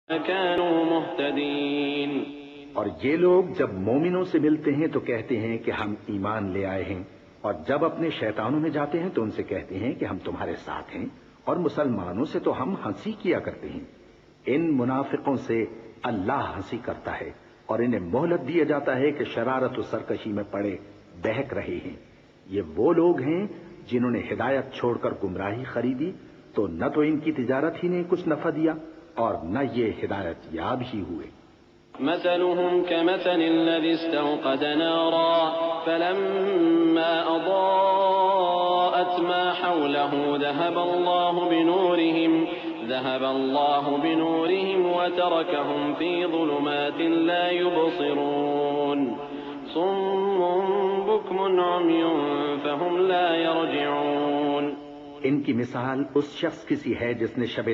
كانوا مهتدين۔ اور یہ لوگ جب مومنوں سے ملتے ہیں تو کہتے ہیں کہ ہم ایمان لے آئے ہیں، اور جب اپنے شیطانوں میں جاتے ہیں تو ان سے کہتے ہیں کہ ہم تمہارے ساتھ ہیں، اور مسلمانوں سے تو ہم ہنسی کیا کرتے ہیں۔ ان منافقوں سے اللہ ہنسی کرتا ہے، اور انہیں مہلت دیا جاتا ہے کہ شرارت و سرکشی میں پڑے بہک رہے ہیں۔ یہ وہ لوگ ہیں جنہوں نے ہدایت چھوڑ کر گمراہی خریدی، تو نہ تو ان کی تجارت ہی نے کچھ نفع دیا اور نہ یہ ہدایت یاب ہی ہوئے۔ مثلهم كمثل الذي استوقد نارا فلما أضاءت ما حوله ذهب الله بنورهم وتركهم في ظلمات لا يبصرون صم بكم عمي فهم لا يرجعون۔ ان کی مثال اس شخص کی سی ہے جس نے شب